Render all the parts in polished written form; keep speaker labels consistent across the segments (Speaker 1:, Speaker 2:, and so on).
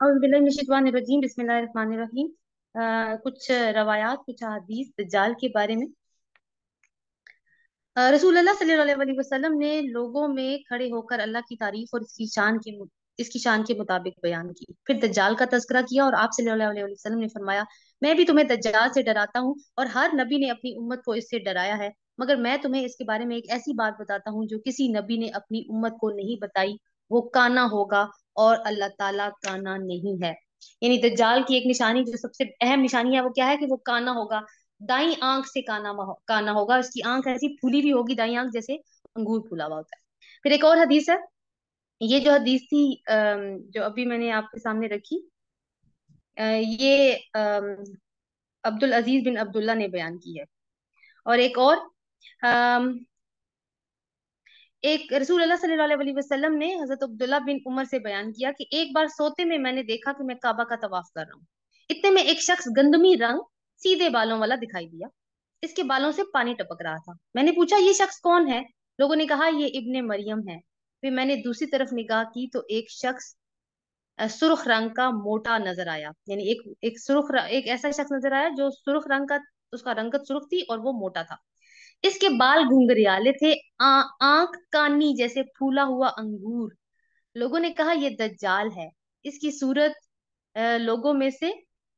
Speaker 1: औज़ुबिल्लाहिमिनश्शैतानिर्रजीम बिस्मिल्लाहिर्रहमानिर्रहीम। कुछ रवायात, कुछ हदीस दज्जाल के बारे में। रसूलुल्लाह सल्लल्लाहु अलैहि वसल्लम ने लोगों में खड़े होकर अल्लाह की तारीफ और इसकी शान के मुताबिक बयान की। फिर दज्जाल का तज़किरा किया और आप सल्लल्लाहु अलैहि वसल्लम ने फरमाया, मैं भी तुम्हें दज्जाल से डराता हूँ और हर नबी ने अपनी उम्मत को इससे डराया है, मगर मैं तुम्हें इसके बारे में एक ऐसी बात बताता हूँ जो किसी नबी ने अपनी उम्मत को नहीं बताई। वो काना होगा और अल्लाह ताला काना नहीं है। यानी दज्जाल की एक निशानी, जो सबसे अहम निशानी है, वो क्या है कि वो काना होगा। दाई आंख से काना होगा। उसकी आंख ऐसी फूली भी होगी, दाई आंख जैसे अंगूर फूला हुआ होता है। फिर एक और हदीस है। ये जो हदीस थी, जो अभी मैंने आपके सामने रखी, ये अब्दुल अजीज बिन अब्दुल्ला ने बयान की है। और एक और, अम, एक रसूल अल्लाह सल्लल्लाहु अलैहि वसल्लम ने हजरत अब्दुल्ला बिन उमर से बयान किया कि एक बार सोते में मैंने देखा कि मैं काबा का तवाफ कर रहा हूँ। इतने में एक शख्स गंदमी रंग, सीधे बालों वाला दिखाई दिया। इसके बालों से पानी टपक रहा था। मैंने पूछा, ये शख्स कौन है? लोगों ने कहा, ये इब्ने मरियम है। फिर मैंने दूसरी तरफ निगाह की तो एक शख्स सुर्ख रंग का मोटा नजर आया। यानी एक ऐसा शख्स नजर आया जो सुर्ख रंग का, उसका रंगत सुर्ख थी और वो मोटा था। इसके बाल घुंघरियाले थे, आंख कानी जैसे फूला हुआ अंगूर। लोगों ने कहा, ये दज्जाल है। इसकी सूरत लोगों में से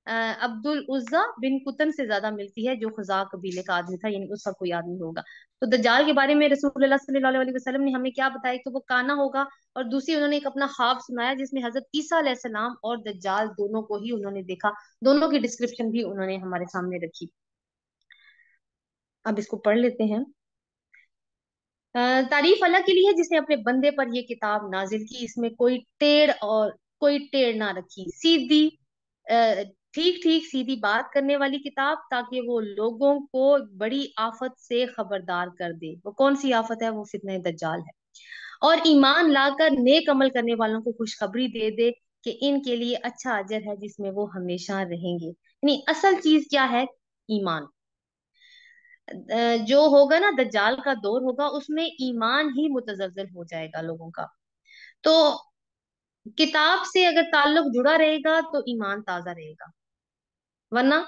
Speaker 1: अब्दुल उज्जा बिन कुतन से ज्यादा मिलती है, जो खुजा कबीले का आदमी था, यानी उसका कोई आदमी होगा। तो दज्जाल के बारे में रसूलुल्लाह सल्लल्लाहु अलैहि वसल्लम ने हमें क्या बताया कि वो काना होगा। और दूसरी, उन्होंने एक अपना ख्वाब सुनाया जिसमें हजरत ईसा अलैहिस्सलाम और दज्जाल दोनों को ही उन्होंने देखा। दोनों की डिस्क्रिप्शन भी उन्होंने हमारे सामने रखी। अब इसको पढ़ लेते हैं। तारीफ अल्लाह के लिए है जिसने अपने बंदे पर ये किताब नाजिल की। इसमें कोई टेढ़ ना रखी, सीधी, ठीक ठीक सीधी बात करने वाली किताब, ताकि वो लोगों को बड़ी आफत से खबरदार कर दे। वो कौन सी आफत है? वो फित्ने दज्जाल है। और ईमान लाकर नेक अमल करने वालों को खुशखबरी दे दे कि इनके लिए अच्छा अजर है जिसमें वो हमेशा रहेंगे। यानी असल चीज क्या है? ईमान। जो होगा ना, दज्जाल का दौर होगा, उसमें ईमान ही मुतजल्जल हो जाएगा लोगों का। तो किताब से अगर ताल्लुक जुड़ा रहेगा तो ईमान ताजा रहेगा। वरना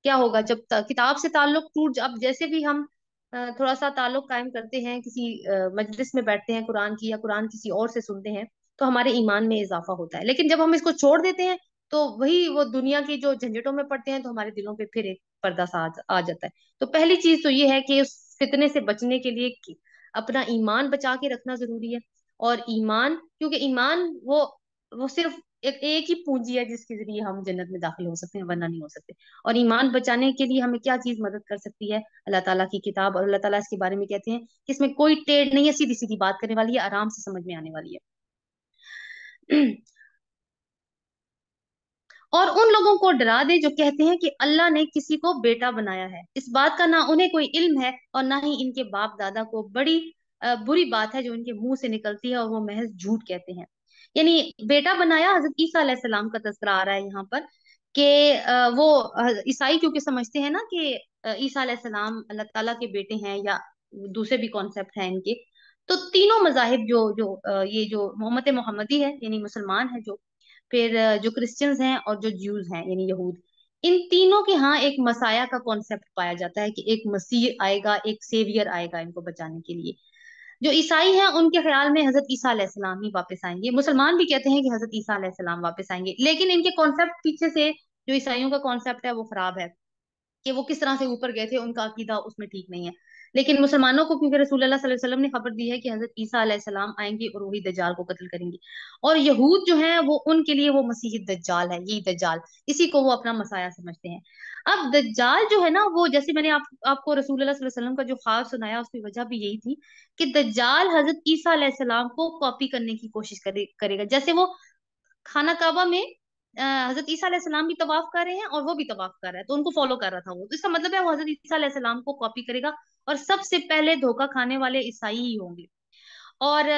Speaker 1: क्या होगा? जब तक किताब से ताल्लुक टूट, अब जैसे भी हम थोड़ा सा ताल्लुक कायम करते हैं, किसी मजलिस में बैठते हैं कुरान की, या कुरान किसी और से सुनते हैं, तो हमारे ईमान में इजाफा होता है। लेकिन जब हम इसको छोड़ देते हैं, तो वही वो दुनिया की जो झंझटों में पड़ते हैं, तो हमारे दिलों पे फिर एक पर्दा सा आ जाता है। तो पहली चीज तो ये है कि उस फितने से बचने के लिए अपना ईमान बचा के रखना जरूरी है। और ईमान, क्योंकि ईमान वो सिर्फ एक ही पूंजी है जिसके जरिए हम जन्नत में दाखिल हो सकते हैं, वरना नहीं हो सकते। और ईमान बचाने के लिए हमें क्या चीज मदद कर सकती है? अल्लाह ताला की किताब। और अल्लाह ताला इसके बारे में कहते हैं कि इसमें कोई टेढ़ नहीं है, सीधी सीधी बात करने वाली है, आराम से समझ में आने वाली है। और उन लोगों को डरा दे जो कहते हैं कि अल्लाह ने किसी को बेटा बनाया है। इस बात का ना उन्हें कोई इल्म है और ना ही इनके बाप दादा को। बड़ी बुरी बात है जो इनके मुंह से निकलती है और वो महज झूठ कहते हैं। यानी बेटा बनाया, हजरत ईसा अलैहिस्सलाम का तज़किरा आ रहा है यहाँ पर कि वो ईसाई क्योंकि समझते हैं ना कि ईसा अलैहिस्सलाम अल्लाह ताला के बेटे हैं, या दूसरे भी कॉन्सेप्ट हैं इनके। तो तीनों मजाहिब, ये जो मोहम्मद मोहम्मदी है यानी मुसलमान है, जो फिर जो क्रिश्चियंस हैं, और जो ज्यूज हैं यानी यहूद, इन तीनों के यहाँ एक मसाया का कॉन्सेप्ट पाया जाता है कि एक मसीह आएगा, एक सेवियर आएगा इनको बचाने के लिए। जो ईसाई हैं उनके ख्याल में हजरत ईसा अलैहिस्सलाम ही वापस आएंगे। मुसलमान भी कहते हैं कि हजरत ईसा अलैहिस्सलाम वापस आएंगे, लेकिन इनके कॉन्सेप्ट पीछे से, जो ईसाइयों का कॉन्सेप्ट है, वो खराब है। कि वो किस तरह से ऊपर गए थे, उनका अकीदा उसमें ठीक नहीं है। लेकिन मुसलमानों को, क्योंकि रसूलुल्लाह सल्लल्लाहु अलैहि वसल्लम ने खबर दी है कि हजरत ईसा अलैहिस्सलाम आएंगे और वही दज्जाल को कत्ल करेंगे। और यहूद जो है, वो उनके लिए वो मसीह दज्जाल है, यही दज्जाल, इसी को वो अपना मसाया समझते हैं। अब दज्जाल जो है ना, वो जैसे मैंने आपको रसूलुल्लाह सल्लल्लाहु अलैहि वसल्लम का जो ख्वाब सुनाया, उसकी वजह भी यही थी कि दज्जाल हजरत ईसा अलैहिस्सलाम को कॉपी करने की कोशिश करेगा। जैसे वो खाना काबा में हजरत ईसा अलैहिस्सलाम भी तवाफ कर रहे हैं और वो भी तवाफ कर रहा है, तो उनको फॉलो कर रहा था वो। तो इसका मतलब है वो हजरत ईसा अलैहिस्सलाम को कॉपी करेगा। और सबसे पहले धोखा खाने वाले ईसाई ही होंगे। और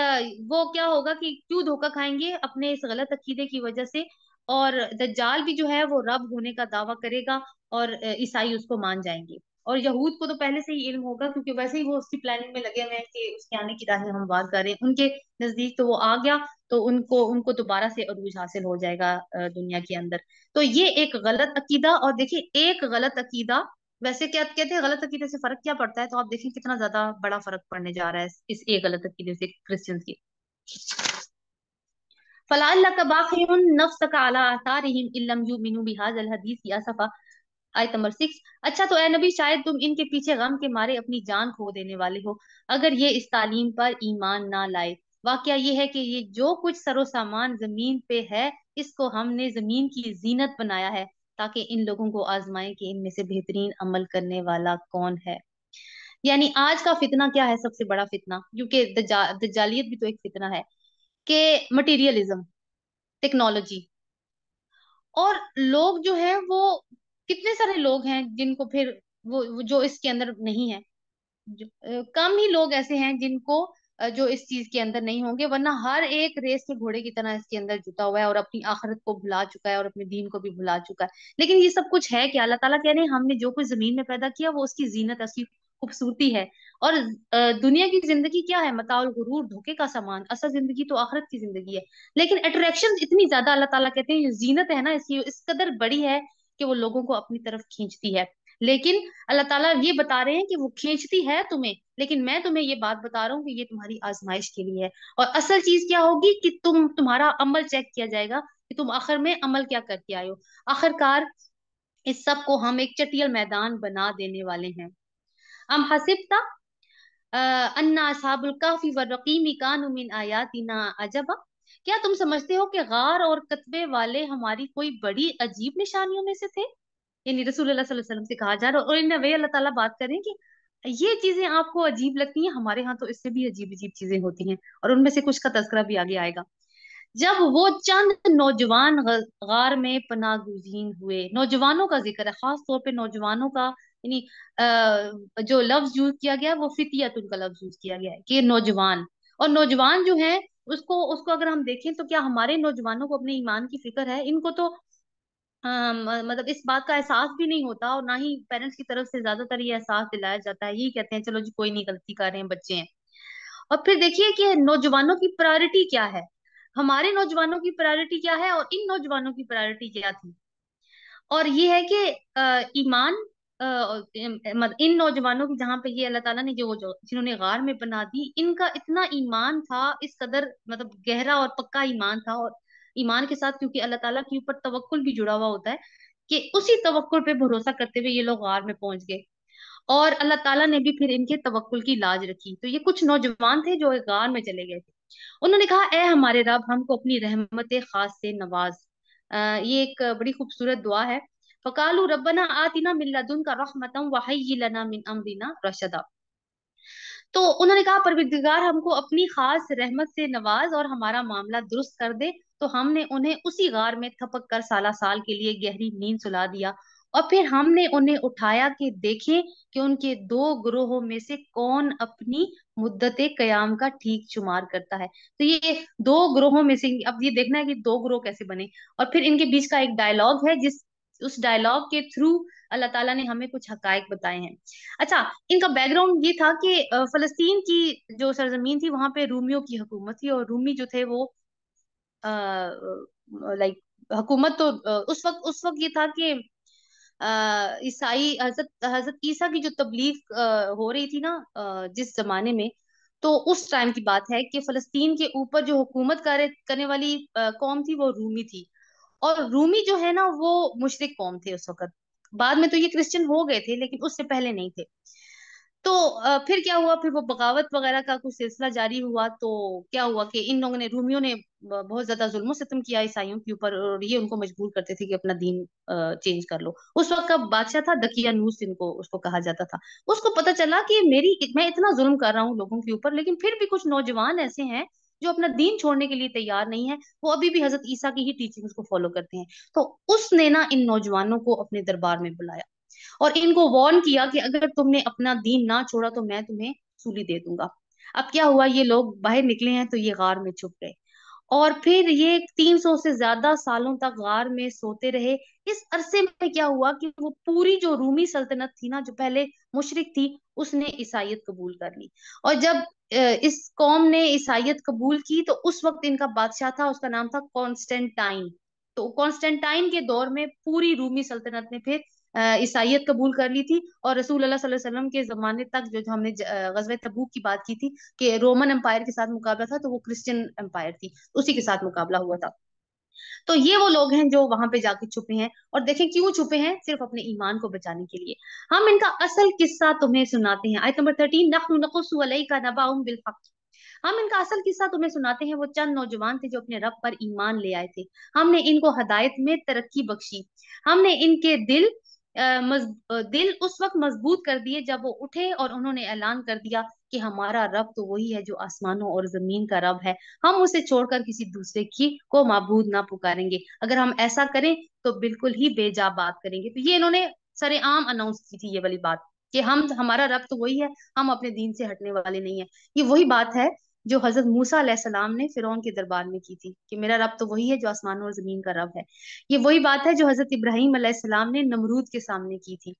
Speaker 1: वो क्या होगा कि क्यों धोखा खाएंगे? अपने इस गलत अकीदे की वजह से। और दज्जाल भी जो है वो रब होने का दावा करेगा, और ईसाई उसको मान जाएंगे। اور یہود کو تو پہلے سے ہی علم ہوگا، کیونکہ ویسے ہی وہ اس کی پلاننگ میں لگے ہوئے ہیں کہ اس کے آنے کی راہیں ہموار کر رہے ہیں، ان کے نزدیک تو وہ آ گیا تو ان کو دوبارہ سے عروج حاصل ہو جائے گا دنیا کے اندر۔ تو یہ ایک غلط عقیدہ، اور دیکھیے ایک غلط عقیدہ، ویسے کیا کہتے ہیں غلط عقیدے سے فرق کیا پڑتا ہے، تو آپ دیکھیں کتنا زیادہ بڑا فرق پڑنے جا رہا ہے اس ایک غلط عقیدے سے کرسچن کی۔ فَلَعَلَّكَ بَاخِعٌ نَفْسَكَ عَلَىٰ آثَارِهِمْ إِن لَّمْ يُؤْمِنُوا بِهَٰذَا الْحَدِيثِ آسَفًا۔ آیت نمبر 6۔ اچھا تو اے نبی شاید تم ان کے پیچھے غم کے مارے اپنی جان کھو دینے والے ہو اگر یہ اس تعلیم پر ایمان نہ لائے۔ واقعہ یہ ہے کہ یہ جو کچھ سر و سامان زمین پہ ہے اس کو ہم نے زمین کی زینت بنایا ہے تاکہ ان لوگوں کو آزمائیں کہ ان میں سے بہترین عمل کرنے والا کون ہے۔ یعنی آج کا فتنہ کیا ہے؟ سب سے بڑا فتنہ، کیونکہ دجالیت بھی تو ایک فتنہ ہے، کہ مٹیریلزم، ٹیکنالوجی، اور لوگ جو ہیں وہ کتنے سارے لوگ ہیں جن کو پھر وہ جو اس کے اندر نہیں ہے، کم ہی لوگ ایسے ہیں جن کو جو اس چیز کے اندر نہیں ہوں گے، ورنہ ہر ایک ریس کے گھوڑے کی طرح اس کے اندر جتا ہوا ہے اور اپنی آخرت کو بھلا چکا ہے اور اپنے دین کو بھی بھلا چکا ہے۔ لیکن یہ سب کچھ ہے کہ اللہ تعالیٰ کہہ رہے ہیں ہم نے جو کچھ زمین میں پیدا کیا وہ اس کی زینت ہے، اس کی خوبصورتی ہے، اور دنیا کی زندگی کیا ہے؟ متاع الغرور، دھوکے کا سامان، اصل زندگی تو آخرت کی زندگی ہے۔ لیکن اٹریکشن اتنی زیادہ اللہ تعالیٰ کہتے ہیں یہ زینت ہے نا اس کی، اس قدر بڑی ہے کہ وہ لوگوں کو اپنی طرف کھینچتی ہے۔ لیکن اللہ تعالیٰ یہ بتا رہے ہیں کہ وہ کھینچتی ہے تمہیں، لیکن میں تمہیں یہ بات بتا رہا ہوں کہ یہ تمہاری آزمائش کے لیے ہے، اور اصل چیز کیا ہوگی کہ تمہارا عمل چیک کیا جائے گا کہ تم آخر میں عمل کیا کر کے آئے ہو۔ آخرکار اس سب کو ہم ایک چٹیل میدان بنا دینے والے ہیں۔ ام حسبت ان اصحاب الکہف والرقیم کانوا من آیاتنا عجبا، کیا تم سمجھتے ہو کہ غار اور کتبے والے ہماری کوئی بڑی عجیب نشانیوں میں سے تھے؟ یعنی رسول اللہ صلی اللہ علیہ وسلم سے کہا جا رہا ہے، اور ان وے اللہ تعالیٰ بات کریں کہ یہ چیزیں آپ کو عجیب لگتی ہیں، ہمارے ہاں تو اس سے بھی عجیب عجیب چیزیں ہوتی ہیں، اور ان میں سے کچھ کا تذکرہ بھی آگے آئے گا۔ جب وہ چند نوجوان غار میں پناہ گزین ہوئے، نوجوانوں کا ذکر ہے، خاص طور پہ نوجوانوں کا، یعنی جو لفظ یوز کیا گیا وہ فتیت ان کا لفظ یوز کیا گیا ہے کہ نوجوان، اور نوجوان جو ہیں اس کو اگر ہم دیکھیں تو کیا ہمارے نوجوانوں کو اپنے ایمان کی فکر ہے؟ ان کو تو مطلب اس بات کا احساس بھی نہیں ہوتا، اور نہ ہی پیرنٹس کی طرف سے زیادہ تر یہ احساس دلایا جاتا ہے، یہی کہتے ہیں چلو جی کوئی نہیں، غلطی کر رہے ہیں، بچے ہیں۔ اور پھر دیکھیے کہ نوجوانوں کی پرائرٹی کیا ہے، ہمارے نوجوانوں کی پرائرٹی کیا ہے اور ان نوجوانوں کی پرائرٹی کیا تھی، اور یہ ہے کہ ایمان، ان نوجوانوں کی جہاں پہ یہ اللہ تعالیٰ نے جنہوں نے غار میں بنا دی، ان کا اتنا ایمان تھا، اس قدر مطلب گہرا اور پکا ایمان تھا، اور ایمان کے ساتھ کیونکہ اللہ تعالیٰ کے اوپر توکل بھی جڑا ہوا ہوتا ہے، کہ اسی توکل پہ بھروسہ کرتے ہوئے یہ لوگ غار میں پہنچ گئے، اور اللہ تعالیٰ نے بھی پھر ان کے توکل کی لاج رکھی۔ تو یہ کچھ نوجوان تھے جو ایک غار میں چلے گئے تھے، انہوں نے کہا اے ہمارے رب ہم کو اپنی رحمت خاص سے نواز۔ یہ ایک بڑی خوبصورت دعا ہے۔ فقالوا ربنا آتنا من لدنک رحمتا وہیئ لنا من امرنا رشدا۔ تو انہوں نے کہا پروردگار ہم کو اپنی خاص رحمت سے نواز اور ہمارا معاملہ درست کر دے، تو ہم نے انہیں اسی غار میں تھپک کر سالہ سال کے لیے گہری نیند سلا دیا، اور پھر ہم نے انہیں اٹھایا کہ دیکھیں کہ ان کے دو گروہوں میں سے کون اپنی مدت قیام کا ٹھیک شمار کرتا ہے۔ تو یہ دو گروہوں میں سے اب یہ دیکھنا ہے کہ دو گروہ کیسے بنے، اور پھر ان کے بیچ کا ایک ڈائلاگ ہے اس ڈائلاگ کے تھرو اللہ تعالیٰ نے ہمیں کچھ حقائق بتائے ہیں۔ اچھا، ان کا بیک گراؤنڈ یہ تھا کہ فلسطین کی جو سرزمین تھی وہاں پہ رومیوں کی حکومت تھی، اور رومی جو تھے وہ لائک حکومت تو اس وقت یہ تھا کہ عیسائی حضرت عیسیٰ کی جو تبلیغ ہو رہی تھی نا جس زمانے میں، تو اس ٹائم کی بات ہے کہ فلسطین کے اوپر جو حکومت کرنے والی قوم تھی وہ رومی تھی، اور رومی جو ہے نا وہ مشرک قوم تھے اس وقت، بعد میں تو یہ کرسچن ہو گئے تھے لیکن اس سے پہلے نہیں تھے۔ تو پھر کیا ہوا، پھر وہ بغاوت وغیرہ کا کچھ سلسلہ جاری ہوا، تو کیا ہوا کہ ان لوگوں نے، رومیوں نے بہت زیادہ ظلم و ستم کیا عیسائیوں کے اوپر، اور یہ ان کو مجبور کرتے تھے کہ اپنا دین چینج کر لو۔ اس وقت کا بادشاہ تھا دقیانوس، اس کو کہا جاتا تھا۔ اس کو پتا چلا کہ میں اتنا ظلم کر رہا ہوں لوگوں کے اوپر، لیکن پھر بھی کچھ نوجوان ایسے ہیں جو اپنا دین چھوڑنے کے لیے تیار نہیں ہے، وہ ابھی بھی حضرت عیسیٰ کی ہی ٹیچنگز کو فالو کرتے ہیں۔ تو اس نے نا ان نوجوانوں کو اپنے دربار میں بلایا اور ان کو وارن کیا کہ اگر تم نے اپنا دین نہ چھوڑا تو میں تمہیں سولی دے دوں گا۔ اب کیا ہوا، یہ لوگ باہر نکلے ہیں تو یہ غار میں چھپ گئے، और फिर ये 300 से ज्यादा सालों तक गार में सोते रहे। इस अरसे में क्या हुआ कि वो पूरी जो रूमी सल्तनत थी ना, जो पहले मुशरिक थी, उसने ईसाइयत कबूल कर ली। और जब इस कौम ने ईसाइयत कबूल की तो उस वक्त इनका बादशाह था, उसका नाम था कॉन्स्टेंटाइन। तो कॉन्स्टेंटाइन के दौर में पूरी रूमी सल्तनत ने फिर ईसाइयत कबूल कर ली थी। और रसूल अल्लाह सल्लल्लाहु अलैहि वसल्लम के जमाने तक जो जो हमने गजवे तबूक की बात की थी कि रोमन एम्पायर के साथ मुकाबला था, तो वो क्रिश्चियन एम्पायर थी, उसी के साथ मुकाबला हुआ था। तो ये वो लोग हैं जो वहां पे जाके छुपे हैं। और देखें क्यों छुपे हैं, सिर्फ अपने ईमान को बचाने के लिए। हम इनका असल किस्सा तुम्हें सुनाते हैं। आयत नंबर 13, नहनु नकुस्सु अलैका नबअहुम बिल हक। हम इनका असल किस्सा तुम्हें सुनाते हैं। वो चंद नौजवान थे जो अपने रब पर ईमान ले आए थे। हमने इनको हदायत में तरक्की बख्शी। हमने इनके दिल उस वक्त मजबूत कर दिए जब वो उठे और उन्होंने ऐलान कर दिया कि हमारा रब तो वही है जो आसमानों और जमीन का रब है। हम उसे छोड़कर किसी दूसरे की को माबूद ना पुकारेंगे। अगर हम ऐसा करें तो बिल्कुल ही बेजा बात करेंगे। तो ये इन्होंने सरेआम अनाउंस की थी ये वाली बात कि हम हमारा रब तो वही है, हम अपने दीन से हटने वाले नहीं है। ये वही बात है जो हजरत मूसा अलैहिस्सलाम ने फिरौन के दरबार में की थी कि मेरा रब तो वही है जो आसमानों और जमीन का रब है। ये वही बात है जो हजरत इब्राहिम अलैहिस्सलाम ने नमरूद के सामने की थी।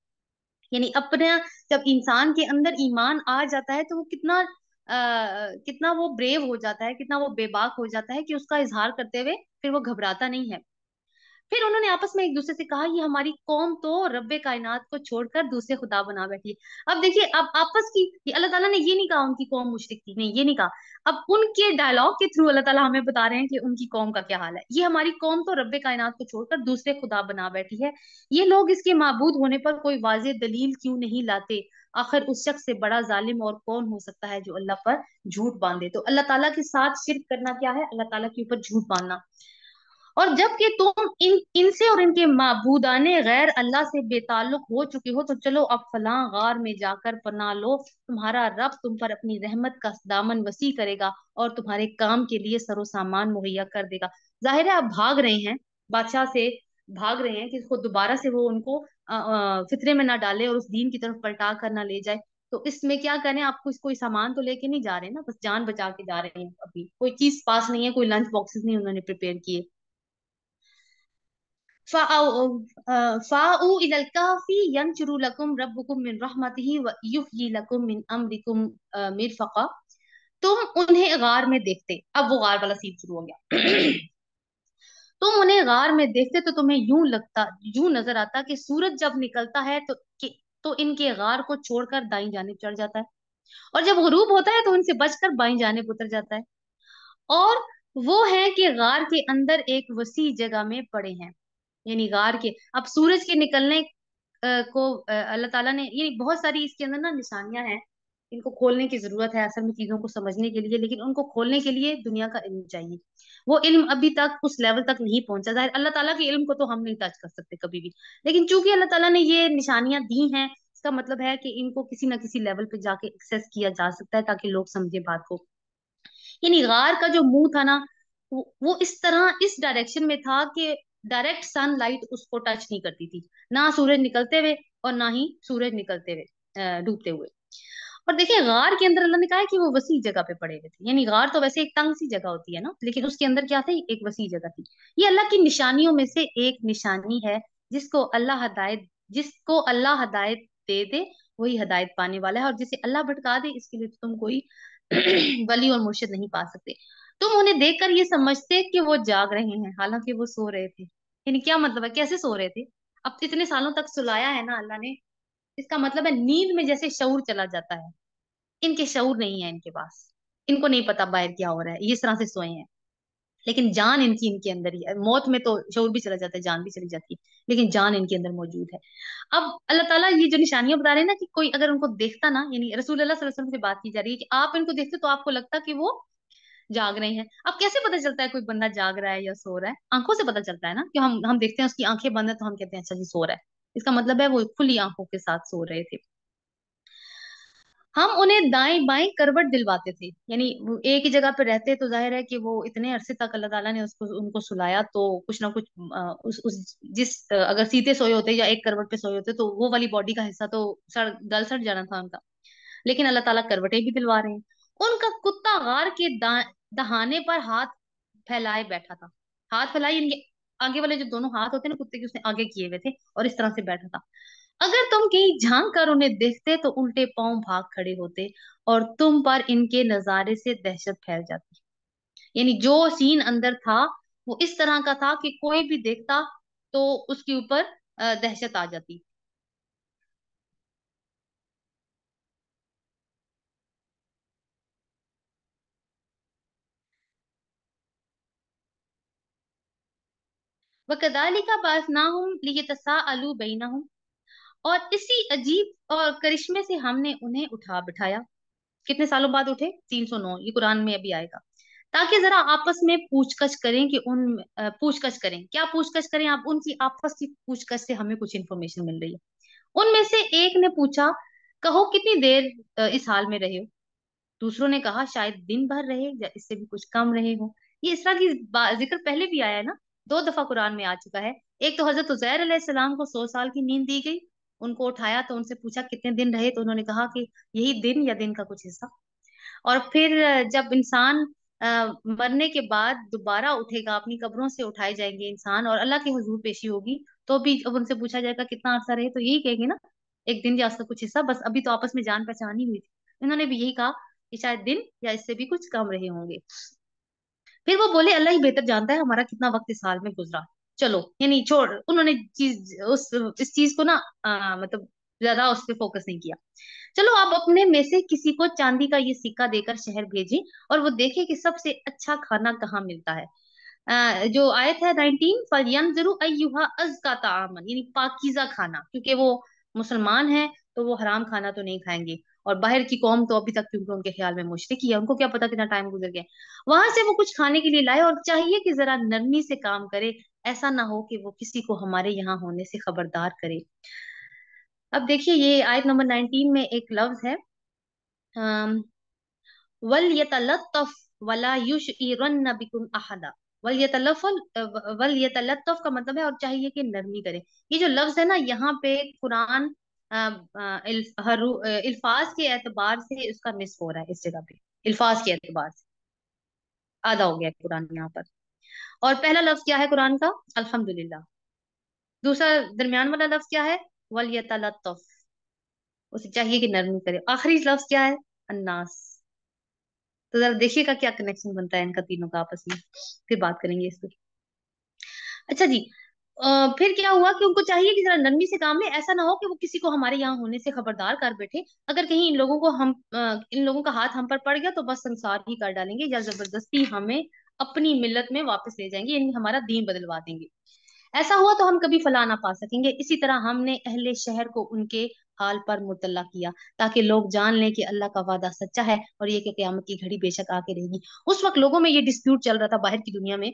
Speaker 1: यानी अपना, जब इंसान के अंदर ईमान आ जाता है तो वो कितना वो ब्रेव हो जाता है, कितना वो बेबाक हो जाता है कि उसका इजहार करते हुए फिर वो घबराता नहीं है। फिर उन्होंने आपस में एक दूसरे से कहा, ये हमारी कौम तो रब्बे कायनात को छोड़कर दूसरे खुदा बना बैठी है। अब देखिए, अब आपस की, ये अल्लाह ताला ने ये नहीं कहा उनकी कौम मुशरिक थी, नहीं ये नहीं कहा। अब उनके डायलॉग के थ्रू अल्लाह ताला हमें बता रहे हैं कि उनकी कौम का क्या हाल है। ये हमारी कौम तो रब्बे कायनात को छोड़कर दूसरे खुदा बना बैठी है। ये लोग इसके माबूद होने पर कोई वाज़ेह दलील क्यों नहीं लाते। आखिर उस शख्स से बड़ा जालिम और कौन हो सकता है जो अल्लाह पर झूठ बांधे। तो अल्लाह ताला के साथ शिर्क करना क्या है, अल्लाह ताला के ऊपर झूठ बांधना। और जबकि तुम इनसे और इनके माबूदाने गैर अल्लाह से बेताल्लुक हो चुके हो, तो चलो अब फलां गार में जाकर पनाह लो। तुम्हारा रब तुम पर अपनी रहमत का दामन वसी करेगा और तुम्हारे काम के लिए सरो सामान मुहैया कर देगा। जाहिर है आप भाग रहे हैं, बादशाह से भाग रहे हैं कि इसको दोबारा से वो उनको फितरे में ना डाले और उस दीन की तरफ पलटा कर ना ले जाए। तो इसमें क्या करें, आपको कोई सामान तो लेके नहीं जा रहे ना, बस जान बचा के जा रहे हैं। अभी कोई चीज पास नहीं है, कोई लंच बॉक्सेस नहीं उन्होंने प्रिपेयर किए। फ़ाऊ इलल काफ़ी यंशुरु लकुम रब्बुकुम मिन रहमतिही व युहयी लकुम मिन अम्रिकुम मिरफक़ा। तुम उन्हें गार में देखते, अब वो गार वाला सीन शुरू हो गया। तुम उन्हें गार में देखते तो तुम्हें यूं नजर आता कि सूरज जब निकलता है तो इनके गार को छोड़कर दाईं जानिब चढ़ जाता है, और जब गुरूब होता है तो उनसे बचकर बाईं जानिब उतर जाता है। और वो है कि गार के अंदर एक वसी जगह में पड़े हैं। यानी गार के, अब सूरज के निकलने को अल्लाह ताला ने, ये बहुत सारी इसके अंदर ना निशानियां हैं। इनको खोलने की जरूरत है असल में चीजों को समझने के लिए, लेकिन उनको खोलने के लिए दुनिया का इल्म चाहिए। वो इल्म अभी तक उस लेवल तक नहीं पहुंचा। जाहिर अल्लाह ताला के इल्म को तो हम नहीं टच कर सकते कभी भी, लेकिन चूंकि अल्लाह ताला ने ये निशानियां दी हैं, इसका मतलब है कि इनको किसी ना किसी लेवल पे जाके एक्सेस किया जा सकता है ताकि लोग समझे बात को। यानी गार का जो मुंह था ना, वो इस तरह इस डायरेक्शन में था कि डायरेक्ट सनलाइट उसको टच नहीं करती थी, ना सूरज निकलते हुए और ना ही सूरज निकलते हुए डूबते हुए। और देखिए, गार के अंदर अल्लाह ने कहा है कि वो वसी जगह पे पड़े हुए थे। यानी गार तो वैसे एक तंग सी जगह होती है ना, लेकिन उसके अंदर क्या था, एक वसी जगह थी। ये अल्लाह की निशानियों में से एक निशानी है। जिसको अल्लाह हदायत जिसको अल्लाह हदायत दे दे वही हदायत पाने वाला है, और जिसे अल्लाह भटका दे इसके लिए तो तुम कोई वली और मुर्शिद नहीं पा सकते। तुम उन्हें देखकर ये समझते कि वो जाग रहे हैं, हालांकि वो सो रहे थे। यानी क्या मतलब है, कैसे सो रहे थे। अब इतने सालों तक सुलाया है ना अल्लाह ने, इसका मतलब है नींद में जैसे शऊर चला जाता है, इनके शऊर नहीं है इनके पास। इनको नहीं पता बाहर क्या हो रहा है, ये इस तरह से सोए हैं। लेकिन जान इनकी इनके अंदर ही है। मौत में तो शऊर भी चला जाता है, जान भी चली जाती है, लेकिन जान इनके अंदर मौजूद है। अब अल्लाह ताला ये जो निशानियां बता रहे हैं ना, कि कोई अगर उनको देखता ना, यानी रसूल अल्लाह सल्लल्लाहु अलैहि वसल्लम से बात की जा रही है कि आप इनको देखते तो आपको लगता कि वो जाग रहे हैं। अब कैसे पता चलता है कोई बंदा जाग रहा है या सो रहा है, आंखों से पता चलता है ना, कि हम देखते हैं उसकी आंखें बंद है तो हम कहते हैं अच्छा जी सो रहा है। इसका मतलब है वो खुली आंखों के साथ सो रहे थे। हम उन्हें दाएं बाएं करवट दिलवाते थे। यानी वो एक ही जगह पे रहते तो जाहिर है कि वो इतने अरसे तक अल्लाह ताला ने उसको उनको सुलाया तो कुछ ना कुछ अगर सीधे सोए होते या एक करवट पे सोए होते तो वो वाली बॉडी का हिस्सा तो सड़ जाना था उनका। लेकिन अल्लाह ताला करवटें भी दिलवा रहे हैं। उनका कुत्ता गार के दहाने पर हाथ फैलाए बैठा था। हाथ फैलाए, इनके आगे वाले जो दोनों हाथ होते हैं ना कुत्ते के, उसने आगे किए हुए थे और इस तरह से बैठा था। अगर तुम कहीं झांक कर उन्हें देखते तो उल्टे पांव भाग खड़े होते और तुम पर इनके नजारे से दहशत फैल जाती। यानी जो सीन अंदर था वो इस तरह का था कि कोई भी देखता तो उसके ऊपर दहशत आ जाती। वकदालिका बासनाहुम लियतसाअलू बैनहुम, और इसी अजीब और करिश्मे से हमने उन्हें उठा बिठाया। कितने सालों बाद उठे? 309, ये कुरान में अभी आएगा। ताकि जरा आपस में पूछकछ करें कि पूछकछ करें, क्या पूछकछ करें? आप उनकी आपस की पूछकछ से हमें कुछ इन्फॉर्मेशन मिल रही है। उनमें से एक ने पूछा, कहो कितनी देर इस हाल में रहे हो? दूसरों ने कहा, शायद दिन भर रहे या इससे भी कुछ कम रहे हो। ये इस तरह की जिक्र पहले भी आया है ना, 2 दफा कुरान में आ चुका है। एक तो हजरत उजैर अलैहिस्सलाम को 100 साल की नींद दी गई, उनको उठाया तो उनसे पूछा कितने दिन रहे, तो उन्होंने कहा कि यही दिन या दिन का कुछ हिस्सा। और फिर जब इंसान मरने के बाद दोबारा उठेगा, अपनी कब्रों से उठाए जाएंगे इंसान और अल्लाह के हुजूर पेशी होगी, तो भी अब उनसे पूछा जाएगा कितना अरसा रहे, तो यही कहेंगे ना, एक दिन या उसका कुछ हिस्सा। बस अभी तो आपस में जान पहचान ही हुई थी। इन्होंने भी यही कहा कि शायद दिन या इससे भी कुछ कम रहे होंगे। फिर वो बोले, अल्लाह ही बेहतर जानता है हमारा कितना वक्त इस हाल में गुजरा। चलो, यानी छोड़, उन्होंने चीज उस इस चीज को ना मतलब ज्यादा उस पर फोकस नहीं किया। चलो, आप अपने में से किसी को चांदी का ये सिक्का देकर शहर भेजें और वो देखे कि सबसे अच्छा खाना कहाँ मिलता है। जो आयत है 19, फलयंजुरु अय्युहा अज़का ताअमन, यानी पाकीज़ा खाना, क्योंकि वो मुसलमान है तो वो हराम खाना तो नहीं खाएंगे। और बाहर की कौम तो अभी तक, क्योंकि उनके ख्याल में मुशरिक ही है, उनको क्या पता कितना टाइम गुजर गया। वहां से वो कुछ खाने के लिए लाए और चाहिए कि जरा नरमी से काम करे, ऐसा ना हो कि वो किसी को हमारे यहाँ होने से खबरदार करे। अब देखिए, ये आयत नंबर 19 में एक लफ्ज है, वल यतलत्तफ वला युशइरन्न बिकुम अहदा। वल यतलफल वल यतलत्तफ का मतलब है और चाहिए कि नरमी करे। ये जो लफ्ज है ना, यहाँ पे कुरान इल्फाज के एतबार से उसका मिस हो रहा है इस जगह पे। इल्फाज के एतबार से आधा हो गया है कुरान यहाँ पर। और पहला लफ्ज क्या है कुरान का? अल्हम्दुलिल्लाह। दूसरा दरमियान वाला लफ्ज क्या है? वल यतलत्तफ, उसे चाहिए कि नरमी करे। आखिरी लफ्ज क्या है? अन्नास। तो जरा देखिएगा क्या कनेक्शन बनता है इनका तीनों का आपस में, फिर बात करेंगे इस पे। अच्छा जी, फिर क्या हुआ कि उनको चाहिए कि जरा नरमी से काम ले, ऐसा ना हो कि वो किसी को हमारे यहाँ होने से खबरदार कर बैठे। अगर कहीं इन लोगों को इन लोगों का हाथ हम पर पड़ गया तो बस संसार ही कर डालेंगे या जबरदस्ती हमें अपनी मिल्लत में वापस ले जाएंगे, यानी हमारा दीन बदलवा देंगे। ऐसा हुआ तो हम कभी फलाह ना पा सकेंगे। इसी तरह हमने अहले शहर को उनके हाल पर मुतल्ला किया, ताकि लोग जान लें कि अल्लाह का वादा सच्चा है और ये कि क़यामत की घड़ी बेशक आके रहेगी। उस वक्त लोगों में ये डिस्प्यूट चल रहा था बाहर की दुनिया में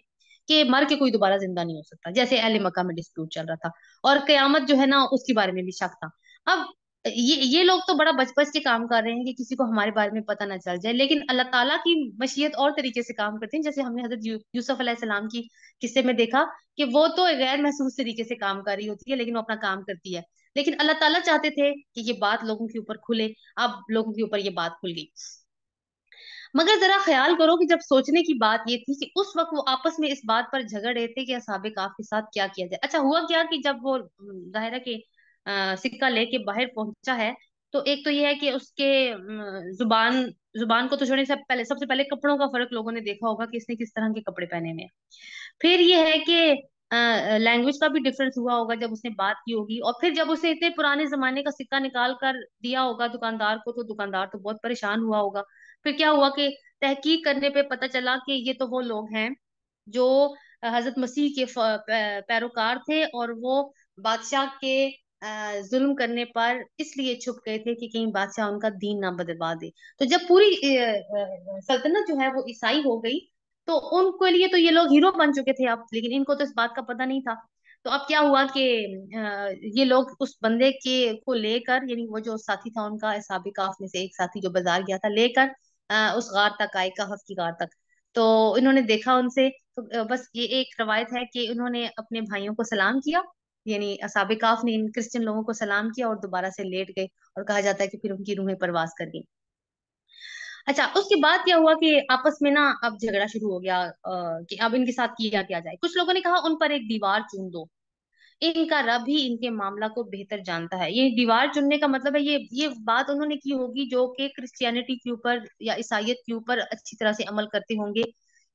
Speaker 1: कि मर के कोई दोबारा जिंदा नहीं हो सकता, जैसे अहले मक्का में डिस्प्यूट चल रहा था। और कयामत जो है ना, उसके बारे में भी शक था। अब ये लोग तो बड़ा बच बच के काम कर रहे हैं कि किसी को हमारे बारे में पता ना चल जाए, लेकिन अल्लाह ताला की मशीयत और तरीके से काम करते हैं। जैसे हमने हजरत यूसुफ अलैहिस्सलाम की किस्से में देखा कि वो तो गैर महसूस तरीके से काम कर रही होती है, लेकिन वो अपना काम करती है। लेकिन अल्लाह ताला चाहते थे कि ये बात लोगों के ऊपर खुले। अब लोगों के ऊपर ये बात खुल गई। मगर जरा ख्याल करो कि जब सोचने की बात ये थी कि उस वक्त वो आपस में इस बात पर झगड़ रहे थे कि असहाबे काफ के साथ क्या किया जाए। अच्छा, हुआ क्या कि जब वो दायरा के सिक्का लेके बाहर पहुंचा है, तो एक तो ये है कि उसके जुबान जुबान को तो छोड़ने से पहले, सबसे पहले कपड़ों का फर्क लोगों ने देखा होगा कि इसने किस तरह के कपड़े पहने हुए हैं। फिर ये है कि लैंग्वेज का भी डिफरेंस हुआ होगा जब उसने बात की होगी। और फिर जब उसे इतने पुराने जमाने का सिक्का निकाल कर दिया होगा दुकानदार को, तो दुकानदार तो बहुत परेशान हुआ होगा। फिर क्या हुआ कि तहकीक करने पे पता चला कि ये तो वो लोग हैं जो हजरत मसीह के पैरोकार थे, और वो बादशाह के जुल्म करने पर इसलिए छुप गए थे कि कहीं बादशाह उनका दीन ना बदलवा दे। तो जब पूरी सल्तनत जो है वो ईसाई हो गई, तो उनके लिए तो ये लोग हीरो बन चुके थे अब, लेकिन इनको तो इस बात का पता नहीं था। तो अब क्या हुआ कि ये लोग उस बंदे के को लेकर, यानी वो जो साथी था उनका, असहाबे काफ में से एक साथी जो बाजार गया था, लेकर उस गार तक आए, कहफ की गार तक। तो इन्होंने देखा उनसे, तो बस ये एक रवायत है कि उन्होंने अपने भाइयों को सलाम किया, यानी असहाबे काफ ने इन क्रिश्चियन लोगों को सलाम किया और दोबारा से लेट गए। और कहा जाता है कि फिर उनकी रूहें परवास कर गई। अच्छा, उसके बाद क्या हुआ कि आपस में ना अब झगड़ा शुरू हो गया, कि अब इनके साथ किया क्या जाए। कुछ लोगों ने कहा उन पर एक दीवार चुन दो, इनका रब ही इनके मामला को बेहतर जानता है। ये दीवार चुनने का मतलब है, ये बात उन्होंने की होगी जो कि क्रिश्चियनिटी के ऊपर या ईसाइयत के ऊपर अच्छी तरह से अमल करते होंगे,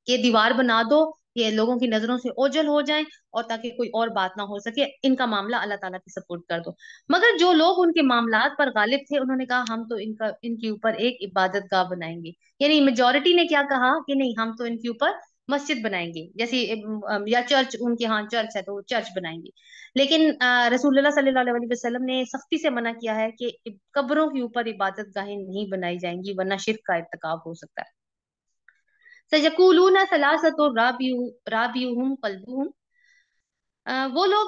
Speaker 1: कि दीवार बना दो, ये लोगों की नजरों से ओझल हो जाएं, और ताकि कोई और बात ना हो सके, इनका मामला अल्लाह ताला की सपोर्ट कर दो। मगर जो लोग उनके मामलात पर गालिब थे, उन्होंने कहा हम तो इनका इनके ऊपर एक इबादत गाह बनाएंगे। यानी मेजोरिटी ने क्या कहा कि नहीं, हम तो इनके ऊपर मस्जिद बनाएंगे, जैसे या चर्च, उनके यहाँ चर्च है तो वो चर्च बनाएंगे। लेकिन रसूलुल्लाह सल्लल्लाहु अलैहि वसल्लम ने सख्ती से मना किया है कि कब्रों के ऊपर इबादत गाहें नहीं बनाई जाएंगी, वरना शिर्क का इर्तिकाब हो सकता है। सयकूलूना सलासतु राबियुहुम कल्बुहुम, वो लोग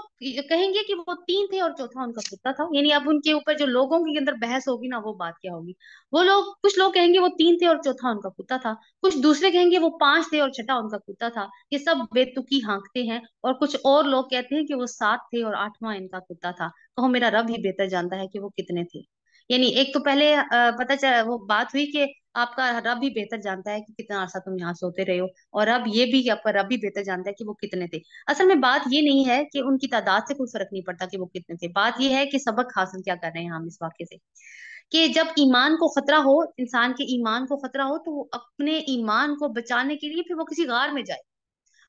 Speaker 1: कहेंगे कि वो तीन थे और चौथा उनका कुत्ता था। यानी अब उनके ऊपर जो लोगों के अंदर बहस होगी ना, वो बात क्या होगी। वो लोग, कुछ लोग कहेंगे वो तीन थे और चौथा उनका कुत्ता था, कुछ दूसरे कहेंगे वो पांच थे और छठा उनका कुत्ता था, ये सब बेतुकी हाँकते हैं। और कुछ और लोग कहते हैं कि वो सात थे और आठवां इनका कुत्ता था। कहो मेरा रब ही बेहतर जानता है कि वो कितने थे। यानी एक तो पहले पता चला, वो बात हुई कि आपका रब ही बेहतर जानता है कि कितना अरसा तुम यहाँ सोते रहे हो, और अब ये भी कि आपका रब ही बेहतर जानता है कि वो कितने थे। असल में बात ये नहीं है कि उनकी तादाद से कोई फर्क नहीं पड़ता कि वो कितने थे, बात ये है कि सबक हासिल क्या कर रहे हैं हम इस वाक्य से, कि जब ईमान को खतरा हो, इंसान के ईमान को खतरा हो, तो वो अपने ईमान को बचाने के लिए फिर वो किसी गार में जाए।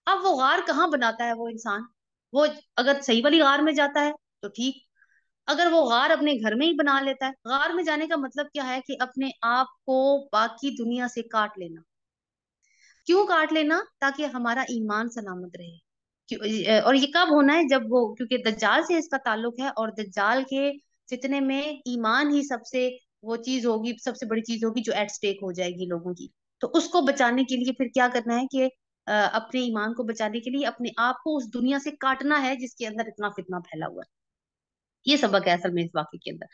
Speaker 1: अब वो गार कहाँ बनाता है वो इंसान, वो अगर सही वाली गार में जाता है तो ठीक, अगर वो गार अपने घर में ही बना लेता है, गार में जाने का मतलब क्या है कि अपने आप को बाकी दुनिया से काट लेना। क्यों काट लेना? ताकि हमारा ईमान सलामत रहे। और ये कब होना है? जब वो, क्योंकि दज्जाल से इसका ताल्लुक है, और दज्जाल के फितने में ईमान ही सबसे वो चीज होगी, सबसे बड़ी चीज होगी जो एट स्टेक हो जाएगी लोगों की। तो उसको बचाने के लिए फिर क्या करना है कि अपने ईमान को बचाने के लिए अपने आप को उस दुनिया से काटना है जिसके अंदर इतना फितना फैला हुआ है। ये सबक है असल में इस वाक्य के अंदर।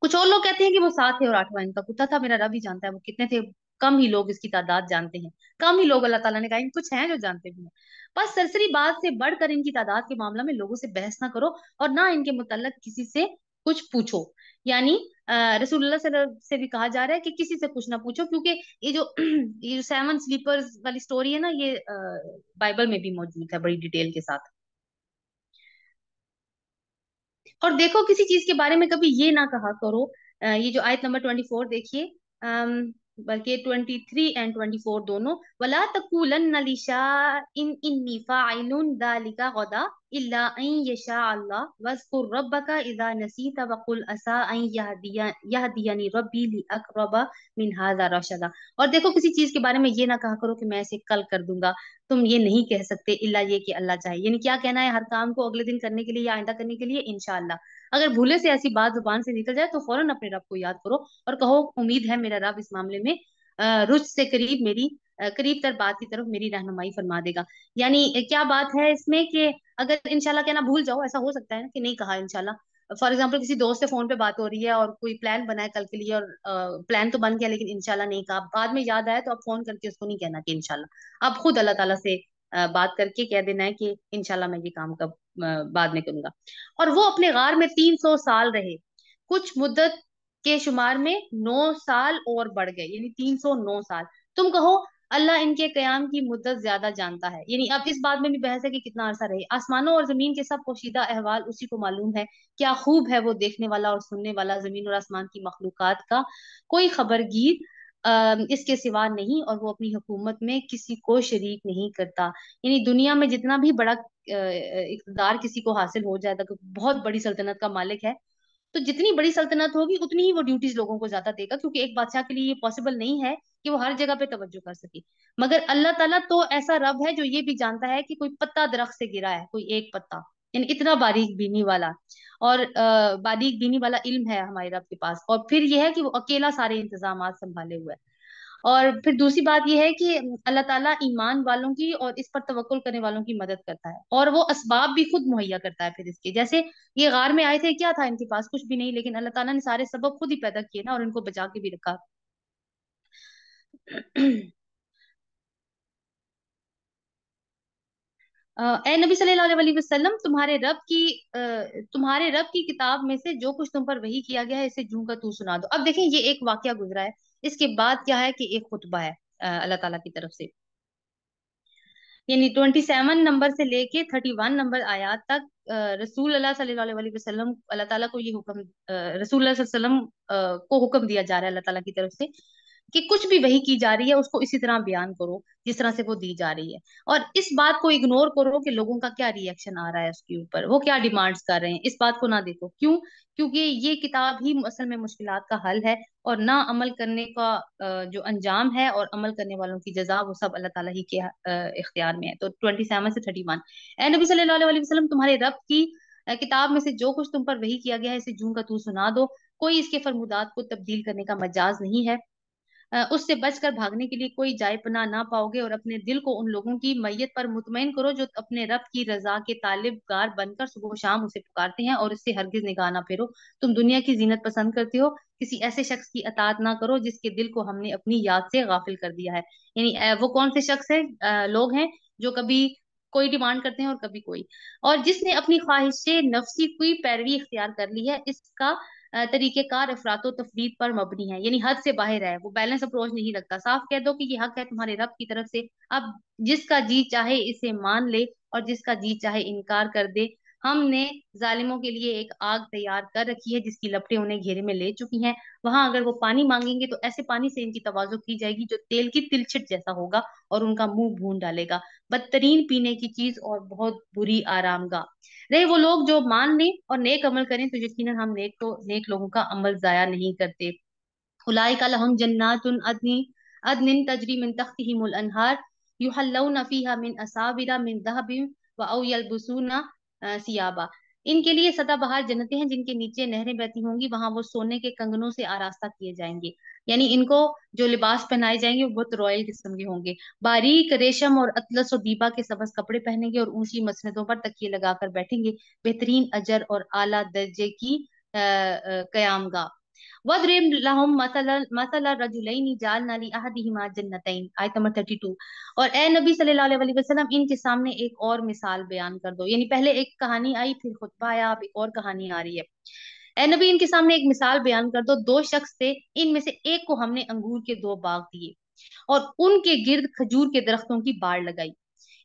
Speaker 1: कुछ और लोग कहते हैं कि वो सात थे और आठवां इनका कुत्ता था, मेरा रब ही जानता है वो कितने थे। कम ही लोग इसकी तादाद जानते हैं, कम ही लोग, अल्लाह ताला ने कहा कुछ हैं जो जानते भी हैं। बस सरसरी बात से बढ़कर इनकी तादाद के मामला में लोगों से बहस ना करो, और ना इनके मुतल्लक किसी से कुछ पूछो। यानी रसूलुल्लाह सल्लल्लाहु अलैहि वसल्लम से भी कहा जा रहा है कि किसी से कुछ ना पूछो, क्योंकि ये जो ये जो सेवन स्लीपर्स वाली स्टोरी है ना, ये बाइबल में भी मौजूद है बड़ी डिटेल के साथ। और देखो, किसी चीज के बारे में कभी ये ना कहा करो, ये जो आयत नंबर 24 देखिए, बल्कि 23 और 24 दोनों, वला तकूलन्न लिशा इन इन्नी फाइलुन दालिका गदा इल्ला अन यशा अल्लाह वज़कुर रब्बका इज़ा नसीता वकुल असा अन यहदियनी रब्बी लिअक़रब मिन हाज़ा रशदा। और देखो, किसी चीज के बारे में ये ना कहा करो कि मैं इसे कल कर दूंगा। तुम ये नहीं कह सकते इल्ला ये कि अल्लाह चाहे। यानी क्या कहना है? हर काम को अगले दिन करने के लिए या आइंदा करने के लिए इंशाअल्लाह। अगर भूले से ऐसी बात जुबान से निकल जाए तो फौरन अपने रब को याद करो, और कहो उम्मीद है मेरा रब इस मामले में रुझ से करीब मेरी करीब तर बात की तरफ मेरी रहनुमाई फरमा देगा। यानी क्या बात है इसमें कि अगर इंशाल्लाह कहना भूल जाओ, ऐसा हो सकता है ना कि नहीं कहा इंशाल्लाह। फॉर एग्जाम्पल, किसी दोस्त से फोन पे बात हो रही है और कोई प्लान बना है कल के लिए, और प्लान तो बन गया लेकिन इंशाल्लाह नहीं कहा, बाद में याद आया, तो आप फोन करके उसको नहीं कहना कि इंशाल्लाह, आप खुद अल्लाह ताला से बात करके कह देना है कि इंशाल्लाह मैं ये काम कब बाद में करूंगा। और वो अपने गार में 300 साल रहे। कुछ मुद्दत के शुमार में 9 साल और बढ़ गए, यानी 309 साल। तुम कहो अल्लाह इनके कयाम की मुद्दत ज्यादा जानता है। यानी अब इस बात में भी बहस है कि कितना अरसा रहे। आसमानों और जमीन के सब पोशीदा अहवाल उसी को मालूम है। क्या खूब है वो देखने वाला और सुनने वाला, जमीन और आसमान की मखलूकात का कोई खबरगीर इसके सिवा नहीं, और वो अपनी हुकूमत में किसी को शरीक नहीं करता। यानी दुनिया में जितना भी बड़ा इक़्तिदार किसी को हासिल हो जाए, तो बहुत बड़ी सल्तनत का मालिक है, तो जितनी बड़ी सल्तनत होगी उतनी ही वो ड्यूटीज लोगों को ज्यादा देगा, क्योंकि एक बादशाह के लिए ये पॉसिबल नहीं है कि वो हर जगह पे तवज्जो कर सके। मगर अल्लाह ताला तो ऐसा रब है जो ये भी जानता है कि कोई पत्ता दरख्त से गिरा है, कोई एक पत्ता, यानी इतना बारीक बीनी वाला, और बारीक बीनी वाला इल्म है हमारे रब के पास। और फिर यह है कि वो अकेला सारे इंतजाम संभाले हुआ है। और फिर दूसरी बात यह है कि अल्लाह ताला ईमान वालों की और इस पर तवक्कुल करने वालों की मदद करता है, और वो असबाब भी खुद मुहैया करता है। फिर इसके जैसे ये गार में आए थे, क्या था इनके पास? कुछ भी नहीं, लेकिन अल्लाह ताला ने सारे सबब खुद ही पैदा किए ना, और इनको बचा के भी रखा। ए नबी सल्लल्लाहु अलैहि वसल्लम, तुम्हारे रब की किताब में से जो कुछ तुम पर वही किया गया है, इसे जूं का तू सुना दो। अब देखें, ये एक वाकया गुजरा है, इसके बाद क्या है कि एक खुतबा है अल्लाह ताला की तरफ से, यानी 27 नंबर से लेके 31 नंबर आयत तक रसूल अल्लाह सल्लल्लाहु अलैहि वसल्लम, अल्लाह ताला को ये हुक्म, रसूल अल्लाह सल्लल्लाहु अलैहि वसल्लम को हुक्म दिया जा रहा है अल्लाह ताला की तरफ से कि कुछ भी वही की जा रही है उसको इसी तरह बयान करो जिस तरह से वो दी जा रही है, और इस बात को इग्नोर करो कि लोगों का क्या रिएक्शन आ रहा है उसके ऊपर, वो क्या डिमांड्स कर रहे हैं, इस बात को ना देखो। क्यों? क्योंकि ये किताब ही असल में मुश्किलात का हल है, और ना अमल करने का जो अंजाम है और अमल करने वालों की जजा वो सब अल्लाह ताला ही के इख्तियार में है। तो 27 से 31, ए नबी सल्लल्लाहु अलैहि वसल्लम, तुम्हारे रब की किताब में से जो कुछ तुम पर वही किया गया है इसे जूं का तू सुना दो, कोई इसके फरमुदात को तब्दील करने का मजाज नहीं है, उससे बचकर भागने के लिए कोई जाए पनाह ना पाओगे, और अपने दिल को उन लोगों की मैयत पर मुतमईन करो जो अपने रब की रजा के तालिबगार बनकर सुबह शाम उसे पुकारते हैं, और इससे हरगिज निगाह ना फेरो। तुम दुनिया की जीनत पसंद करते हो, किसी ऐसे शख्स की अतात ना करो जिसके दिल को हमने अपनी याद से गाफिल कर दिया है। यानी वो कौन से शख्स है, लोग हैं जो कभी कोई डिमांड करते हैं और कभी कोई, और जिसने अपनी ख्वाहिश नफ्सी की पैरवी इख्तियार कर ली है, इसका तरीकेकार अफरातो तफरीद पर मबनी है, यानी हद से बाहर है, वो बैलेंस अप्रोच नहीं रखता। साफ कह दो कि ये हक है तुम्हारे रब की तरफ से, अब जिसका जी चाहे इसे मान ले और जिसका जी चाहे इनकार कर दे। हमने जालिमों के लिए एक आग तैयार कर रखी है जिसकी लपटें उन्हें घेरे में ले चुकी हैं, वहां अगर वो पानी मांगेंगे तो ऐसे पानी से इनकी तवाज़ो की जाएगी जो तेल की तिलछिट जैसा होगा और उनका मुंह भून डालेगा, बदतरीन पीने की चीज और बहुत बुरी आरामगाह। रहे वो लोग जो मान लें और नेक अमल करें तो यकीनन हम नेक लोगों का अमल जाया नहीं करते। उलाइका लहुम जन्नातुन अदनिन तजरी मिन तहतिहिमुल अनहार युहल्लौना फीहा मिन असाविरा मिन दहबिन व औ यल्बसूना सियाबा। इनके लिए सदाबहार जन्नतें हैं जिनके नीचे नहरें बहती होंगी, वहां वो सोने के कंगनों से आरास्ता किए जाएंगे, यानी इनको जो लिबास पहनाए जाएंगे वो बहुत रॉयल किस्म के होंगे, बारीक रेशम और अतलस और दीबा के सबज कपड़े पहनेंगे और ऊंची मसनदों पर तकिए लगाकर बैठेंगे, बेहतरीन अजर और आला दर्जे की कयामगाह। वद्रिब लहुम मसला रजुलैनि जअलना लिअहदिहिमा जन्नतैन, आयत नंबर 32। और ए नबी सल्लल्लाहु अलैहि वसल्लम, इनके सामने एक और मिसाल बयान कर दो, यानी पहले एक कहानी आई फिर खुतबा आया, अब एक और कहानी आ रही है। ए नबी, इनके सामने एक मिसाल बयान कर दो, दो शख्स थे, इनमें से एक को हमने अंगूर के दो बाग दिए और उनके गिर्द खजूर के दरख्तों की बाड़ लगाई,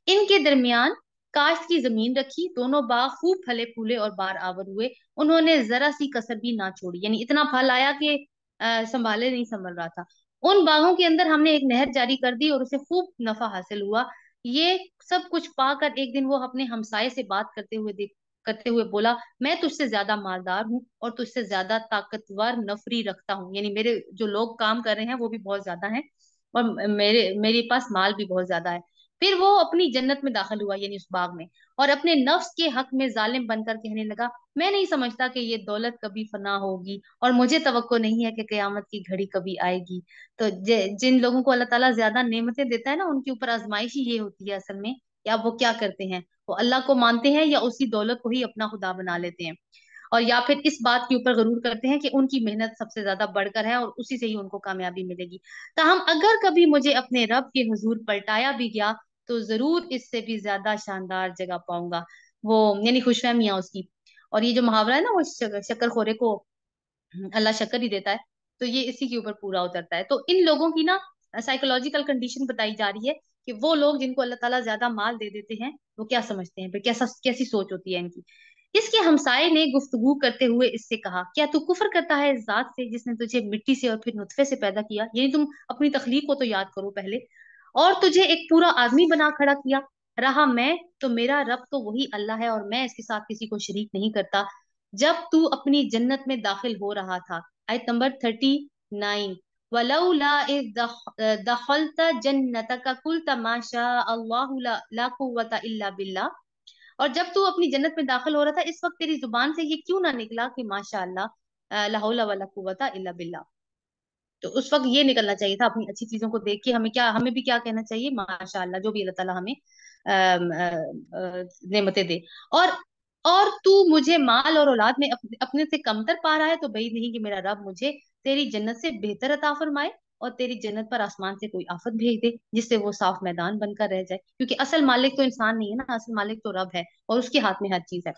Speaker 1: इनके दरमियान काश्त की जमीन रखी, दोनों बाग खूब फले फूले और बार आवर हुए, उन्होंने जरा सी कसर भी ना छोड़ी, यानी इतना फल आया कि संभाले नहीं संभल रहा था। उन बागों के अंदर हमने एक नहर जारी कर दी और उसे खूब नफा हासिल हुआ। ये सब कुछ पाकर एक दिन वो अपने हमसाये से बात करते हुए बोला, मैं तुझसे ज्यादा मालदार हूँ और तुझसे ज्यादा ताकतवर नफरी रखता हूँ, यानी मेरे जो लोग काम कर रहे हैं वो भी बहुत ज्यादा हैं और मेरे पास माल भी बहुत ज्यादा है। फिर वो अपनी जन्नत में दाखिल हुआ, यानी उस बाग में, और अपने नफ्स के हक में जालिम बनकर कहने लगा, मैं नहीं समझता कि ये दौलत कभी फना होगी और मुझे तवक्को नहीं है कि कयामत की घड़ी कभी आएगी। तो जिन लोगों को अल्लाह ताला ज्यादा नेमतें देता है ना, उनके ऊपर आजमाइश ही ये होती है असल में, या वो क्या करते हैं, वो अल्लाह को मानते हैं या उसी दौलत को ही अपना खुदा बना लेते हैं, और या फिर इस बात के ऊपर गरूर करते हैं कि उनकी मेहनत सबसे ज्यादा बढ़कर है और उसी से ही उनको कामयाबी मिलेगी। ताहम अगर कभी मुझे अपने रब के हुजूर पलटाया भी गया तो जरूर इससे भी ज्यादा शानदार जगह पाऊंगा, वो यानी खुशफहमियां उसकी। और ये जो मुहावरा है ना, वो शक्कर खोरे को अल्लाह शक्कर ही देता है, तो ये इसी के ऊपर पूरा उतरता है। तो इन लोगों की ना साइकोलॉजिकल कंडीशन बताई जा रही है कि वो लोग जिनको अल्लाह ताला ज्यादा माल दे देते हैं वो क्या समझते हैं, फिर कैसी सोच होती है इनकी। इसके हमसाये ने गुफ्तगू करते हुए इससे कहा, क्या तू कुफर करता है इस जात से जिसने तुझे मिट्टी से और फिर नुतफे से पैदा किया, यानी तुम अपनी तखलीक को तो याद करो पहले, और तुझे एक पूरा आदमी बना खड़ा किया, रहा मैं तो मेरा रब तो वही अल्लाह है और मैं इसके साथ किसी को शरीक नहीं करता। जब तू अपनी जन्नत में दाखिल हो रहा था, आयत नंबर 39, वलौला इज़ दखलत जन्नतक कुलत माशा अल्लाहु ला कुव्वता इल्ला बिल्लाह, और जब तू अपनी जन्नत में दाखिल हो रहा था इस वक्त तेरी जुबान से ये क्यों ना निकला कि माशा अल्लाह ला हौला वला कुव्वता इल्ला बिल्लाह। तो उस वक्त ये निकलना चाहिए था, अपनी अच्छी चीजों को देख के हमें भी क्या कहना चाहिए, माशा अल्लाह, जो भी अल्लाह ताला हमें नेमतें दे। और और तू मुझे माल और औलाद में अपने से कमतर पा रहा है, तो भाई नहीं कि मेरा रब मुझे तेरी जन्नत से बेहतर अता फरमाए और तेरी जन्नत पर आसमान से कोई आफत भेज दे जिससे वो साफ मैदान बनकर रह जाए, क्योंकि असल मालिक तो इंसान नहीं है ना, असल मालिक तो रब है और उसके हाथ में हर चीज है।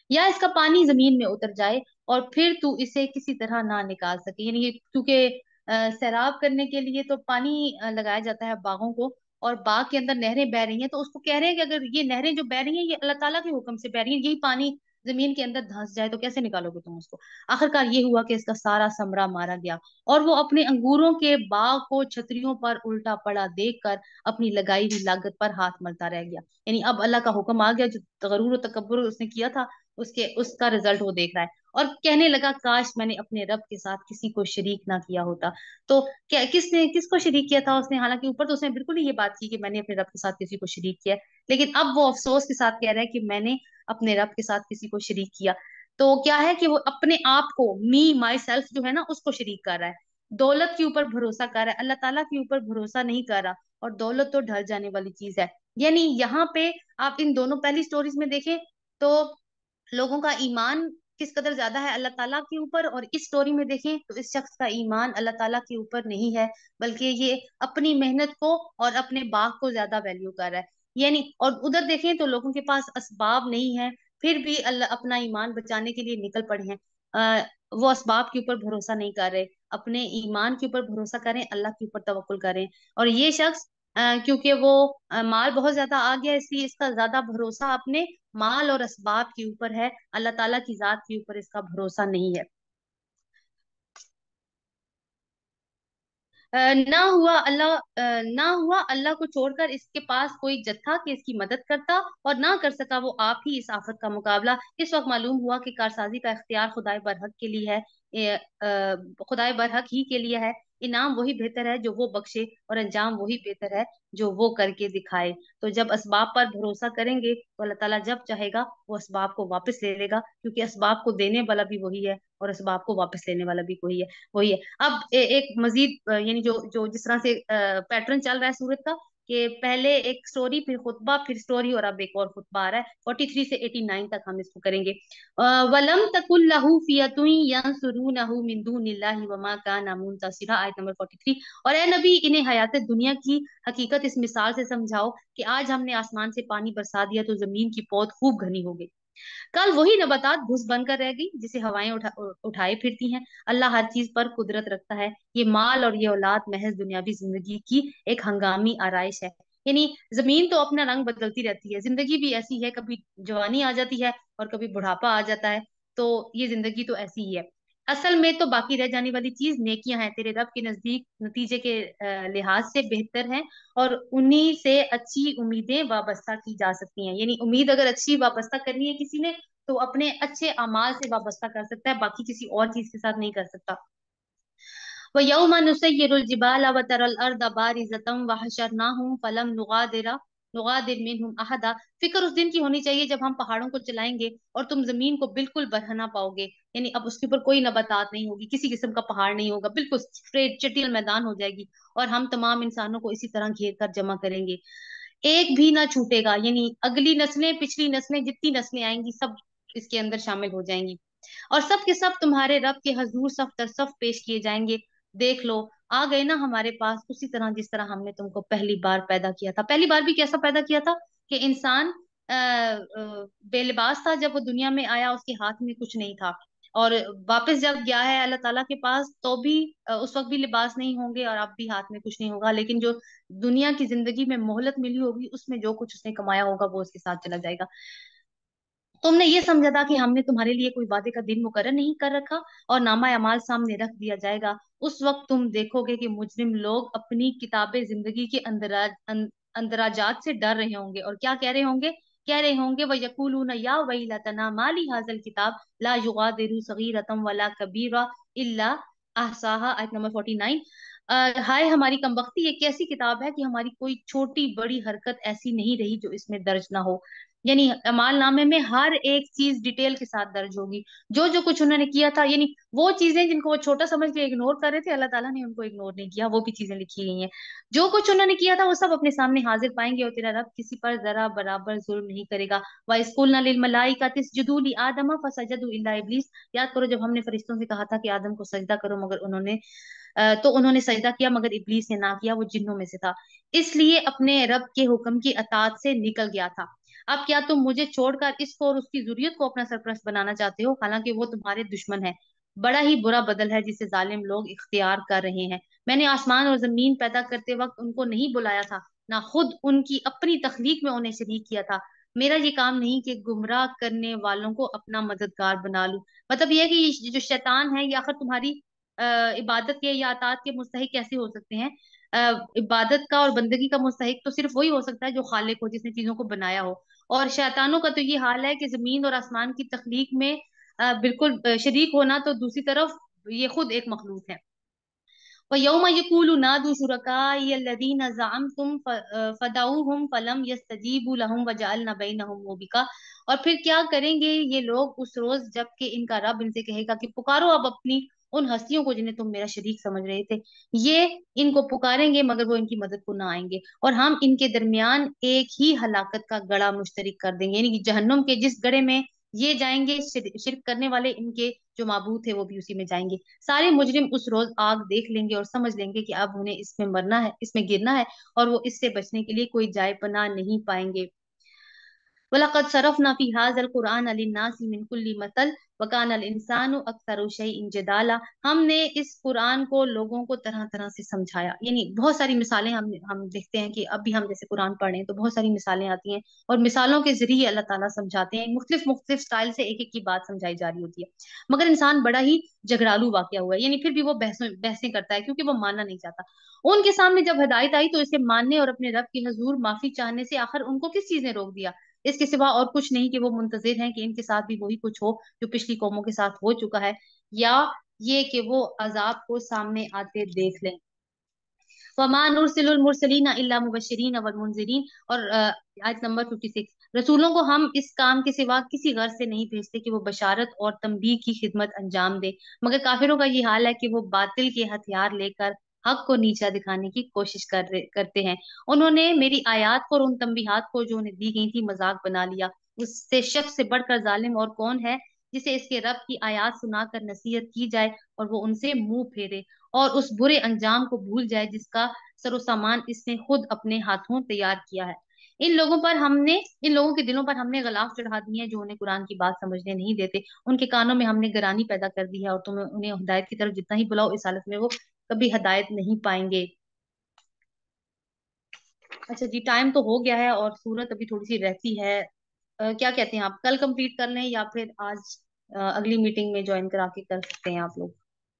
Speaker 1: या इसका पानी जमीन में उतर जाए और फिर तू इसे किसी तरह ना निकाल सके, यानी ये क्योंकि सैराब करने के लिए तो पानी लगाया जाता है बागों को, और बाग के अंदर नहरें बह रही हैं, तो उसको कह रहे हैं कि अगर ये नहरें जो बह रही हैं ये अल्लाह ताला के हुक्म से बह रही हैं, यही पानी जमीन के अंदर धंस जाए तो कैसे निकालोगे तुम उसको। आखिरकार ये हुआ कि इसका सारा समरा मारा गया, और वो अपने अंगूरों के बाग को छतरियों पर उल्टा पड़ा देखकर अपनी लगाई हुई लागत पर हाथ मलता रह गया। यानी अब अल्लाह का हुक्म आ गया, जो गरूर और तकब्बुर उसने किया था उसके उसका रिजल्ट वो देख रहा है, और कहने लगा काश मैंने अपने रब के साथ किसी को शरीक ना किया होता। तो क्या किसको शरीक किया था उसने, हालांकि ऊपर तो उसने बिल्कुल ही ये बात की कि मैंने अपने रब के साथ किसी को शरीक किया है, लेकिन अब वो अफसोस के साथ कह रहा है कि मैंने अपने रब के साथ किसी को शरीक किया। तो क्या है कि वो अपने आप को, मी माई सेल्फ जो है ना, उसको शरीक कर रहा है, दौलत के ऊपर भरोसा कर रहा है, अल्लाह ताला के ऊपर भरोसा नहीं कर रहा। और दौलत तो ढल जाने वाली चीज है। यानी यहाँ पे आप इन दोनों पहली स्टोरीज में देखें तो लोगों का ईमान किस कदर ज्यादा है अल्लाह ताला के ऊपर, और इस स्टोरी में देखें तो इस शख्स का ईमान अल्लाह ताला के ऊपर नहीं है, बल्कि ये अपनी मेहनत को और अपने बाग को ज्यादा वैल्यू कर रहा है। यानी और उधर देखें तो लोगों के पास असबाब नहीं है, फिर भी अल्लाह अपना ईमान बचाने के लिए निकल पड़े हैं। वो असबाब के ऊपर भरोसा नहीं कर रहे, अपने ईमान के ऊपर भरोसा करें, अल्लाह के ऊपर तवक्कुल करें। और ये शख्स क्योंकि वो माल बहुत ज्यादा आ गया, इसलिए इसका ज्यादा भरोसा अपने माल और असबाब के ऊपर है, अल्लाह ताला की जात के ऊपर इसका भरोसा नहीं है। ना हुआ अल्लाह को छोड़कर इसके पास कोई जत्था कि इसकी मदद करता, और ना कर सका वो आप ही इस आफत का मुकाबला। इस वक्त मालूम हुआ कि कारसाजी का इख्तियार खुदाए बरहक के लिए है, खुदाए बरहक ही के लिए है। इनाम वही बेहतर है जो वो बख्शे, और अंजाम वही बेहतर है जो वो करके दिखाए। तो जब असबाब पर भरोसा करेंगे तो अल्लाह ताला जब चाहेगा वो असबाब को वापस ले लेगा, क्योंकि असबाब को देने वाला भी वही है और असबाब को वापस लेने वाला भी वही है। अब एक मजीद यानी जो जो जिस तरह से पैटर्न चल रहा है सूरत का, कि पहले एक स्टोरी फिर खुतबा फिर स्टोरी और अब एक और खुतबा आ रहा है, 43 से 89 तक हम इसको करेंगे। वलम तकुल लहू फियतुन यंसुरूनहु मिन दुनिल्लाहि वमा काना मुंतसिरा, आयत नंबर 43। और ए नबी इन्हें हयात दुनिया की हकीकत इस मिसाल से समझाओ कि आज हमने आसमान से पानी बरसा दिया तो जमीन की पौध खूब घनी हो गई, कल वही नबातात घुस बनकर रह गई जिसे हवाएं उठाए फिरती हैं। अल्लाह हर चीज पर कुदरत रखता है, ये माल और ये औलाद महज दुनियावी जिंदगी की एक हंगामी आराइश है। यानी जमीन तो अपना रंग बदलती रहती है, जिंदगी भी ऐसी है, कभी जवानी आ जाती है और कभी बुढ़ापा आ जाता है। तो ये जिंदगी तो ऐसी ही है। असल में तो बाकी रह जाने वाली चीज नेकियां हैं, तेरे रब के नजदीक नतीजे के लिहाज से बेहतर हैं, और उन्हीं से अच्छी उम्मीदें वाबस्ता की जा सकती हैं। यानी उम्मीद अगर अच्छी वाबस्ता करनी है किसी ने, तो अपने अच्छे अमाल से वाबस्ता कर सकता है, बाकी किसी और चीज के साथ नहीं कर सकता। व यौमा नुसय्यिरुल जिबाला व तरल अर्द बारिज़तम व हशरनाहुम फलम नुगादिर मिनहुम अहदा। फिक्र उस दिन की होनी चाहिए जब हम पहाड़ों को चलाएंगे और तुम जमीन को बिल्कुल बरहना पाओगे। यानी अब उसके ऊपर कोई नबातात नहीं होगी, किसी किस्म का पहाड़ नहीं होगा, बिल्कुल स्ट्रेट चटियल मैदान हो जाएगी, और हम तमाम इंसानों को इसी तरह घेर कर जमा करेंगे, एक भी ना छूटेगा। यानी अगली नस्लें पिछली नस्लें जितनी नस्लें आएंगी सब इसके अंदर शामिल हो जाएंगी, और सब के सब तुम्हारे रब के हजूर सफ दर सफ पेश किए जाएंगे। देख लो आ गए ना हमारे पास, उसी तरह जिस तरह हमने तुमको पहली बार पैदा किया था। पहली बार भी कैसा पैदा किया था कि इंसान बेलिबास था, जब वो दुनिया में आया उसके हाथ में कुछ नहीं था, और वापस जब गया है अल्लाह ताला के पास तो भी उस वक्त भी लिबास नहीं होंगे और अब भी हाथ में कुछ नहीं होगा, लेकिन जो दुनिया की जिंदगी में मोहलत मिली होगी उसमें जो कुछ उसने कमाया होगा वो उसके साथ चला जाएगा। तुमने ये समझा था कि हमने तुम्हारे लिए कोई वादे का दिन मुकर्रर नहीं कर रखा, और नामा अमाल सामने रख दिया जाएगा। उस वक्त तुम देखोगे कि मुजरिम लोग अपनी किताबे जिंदगी के अंदराजात से डर रहे होंगे, और क्या कह रहे होंगे वह यकूलून या वैलतना माली हाजल किताब ला युगादिरु सगीरतम वला कबीरा इल्ला अहसाहा, आयत नंबर 49। हाय हमारी कमबख्ती, ये कैसी किताब है कि हमारी कोई छोटी बड़ी हरकत ऐसी नहीं रही जो इसमें दर्ज ना हो। यानी अमाल नामे में हर एक चीज डिटेल के साथ दर्ज होगी, जो जो कुछ उन्होंने किया था। यानी वो चीजें जिनको वो छोटा समझ के इग्नोर कर रहे थे, अल्लाह ताला ने उनको इग्नोर नहीं किया, वो भी चीजें लिखी गई हैं। जो कुछ उन्होंने किया था वो सब अपने सामने हाजिर पाएंगे, और तेरा रब किसी पर जरा बराबर जुल्म नहीं करेगा। वाइसकुलना लिल मलाइकाति इसजुदू ली आदम फसजदू इल्ला इब्लीस। याद करो जब हमने फरिश्तों से कहा था कि आदम को सजदा करो, मगर उन्होंने सजदा किया, मगर इब्लीस ने ना किया, वो जिन्नों में से था, इसलिए अपने रब के हुक्म की अतात से निकल गया था। अब क्या तुम मुझे छोड़कर इसको और उसकी जुर्रियत को अपना सरपरस्त बनाना चाहते हो, हालांकि वो तुम्हारे दुश्मन है। बड़ा ही बुरा बदल है जिसे जालिम लोग इख्तियार कर रहे हैं। मैंने आसमान और जमीन पैदा करते वक्त उनको नहीं बुलाया था, ना खुद उनकी अपनी तख्लीक में उन्हें शरीक किया था। मेरा ये काम नहीं कि गुमराह करने वालों को अपना मददगार बना लूं। मतलब ये है कि ये जो शैतान है ये आखिर तुम्हारी इबादत के या अताअत के मुस्तहिक कैसे हो सकते हैं। इबादत का और बंदगी का मुस्तहिक तो सिर्फ वही हो सकता है जो खालिक हो, जिसने चीजों को बनाया हो। और शैतानों का तो ये हाल है कि जमीन और आसमान की तख्लीक में बिल्कुल शरीक होना, तो दूसरी तरफ ये खुद एक मखलूक है। वयौम यक़ूलु नादू शुरकाई अल्लज़ीना ज़अमतुम फदऊहुम फलम यस्तजीबू लहुम वजअलना बैनहुम मुबिका। और फिर क्या करेंगे ये लोग उस रोज जबकि इनका रब इनसे कहेगा कि पुकारो अब अपनी उन हस्तियों को जिन्हें तुम मेरा शरीक समझ रहे थे। ये इनको पुकारेंगे मगर वो इनकी मदद को ना आएंगे, और हम इनके दरमियान एक ही हलाकत का गड़ा मुश्तरिक कर देंगे, यानी कि जहन्नुम के जिस गड़े में ये जाएंगे, शिरक करने वाले इनके जो माबूद थे वो भी उसी में जाएंगे। सारे मुजरिम उस रोज आग देख लेंगे और समझ लेंगे कि अब उन्हें इसमें मरना है, इसमें गिरना है, और वो इससे बचने के लिए कोई जाए पनाह नहीं पाएंगे। वलक़द सरफ़ना फ़ी हाज़ल क़ुरआन लिन्नासि मिन कुल्ली मसल वकानल इंसानु अक्सर शैइन जदाला। हमने इस कुरान को लोगों को तरह तरह से समझाया, यानी बहुत सारी मिसालें हम देखते हैं कि अब भी हम जैसे कुरान पढ़ रहे हैं तो बहुत सारी मिसालें आती हैं, और मिसालों के जरिए अल्लाह ताला समझाते हैं। मुख्तलिफ मुख्तलिफ स्टाइल से एक एक की बात समझाई जा रही होती है, मगर इंसान बड़ा ही झगड़ालू वाक़या हुआ है, यानी फिर भी वो बहसें करता है क्योंकि वो मानना नहीं चाहता। उनके सामने जब हिदायत आई तो इसे मानने और अपने रब की हजूर माफी चाहने से आखिर उनको किस चीज ने रोक दिया। इसके सिवा और कुछ नहीं कि वो मुंतजिर हैं कि इनके साथ भी वही कुछ हो जो पिछली कौमों के साथ हो चुका है, या ये कि वो अजाब को सामने आते देख लें। वमा नुरसिलुल मुरसलीना इल्ला मुबश्शिरीन वल मुनजिरीन। और आयत नंबर 56, रसूलों को हम इस काम के सिवा किसी गर्ज से नहीं भेजते कि वो बशारत और तंबीह की खिदमत अंजाम दे, मगर काफिरों का ये हाल है कि वो बातिल के हथियार लेकर हक को नीचा दिखाने की कोशिश करते हैं। उन्होंने मेरी आयात को और उन तंबीहात को जो उन्हें दी गई थी मजाक बना लिया। उससे शख्स से बढ़कर जालिम और कौन है जिसे इसके रब की आयात सुनाकर नसीहत की जाए और वो उनसे मुंह फेरे और उस बुरे अंजाम को भूल जाए जिसका सरो सामान इसने खुद अपने हाथों तैयार किया है। इन लोगों के दिलों पर हमने गलाफ चढ़ा दिए हैं जो उन्हें कुरान की बात समझने नहीं देते। उनके कानों में हमने गरानी पैदा कर दी है और तुम्हें उन्हें हिदायत की तरफ जितना ही बुलाओ इस हालत में वो कभी हिदायत नहीं पाएंगे। अच्छा जी, टाइम तो हो गया है और सूरत अभी थोड़ी सी रहती है। क्या कहते हैं आप, कल कंप्लीट कर लें या फिर आज अगली मीटिंग में ज्वाइन करा के कर सकते हैं आप लोग,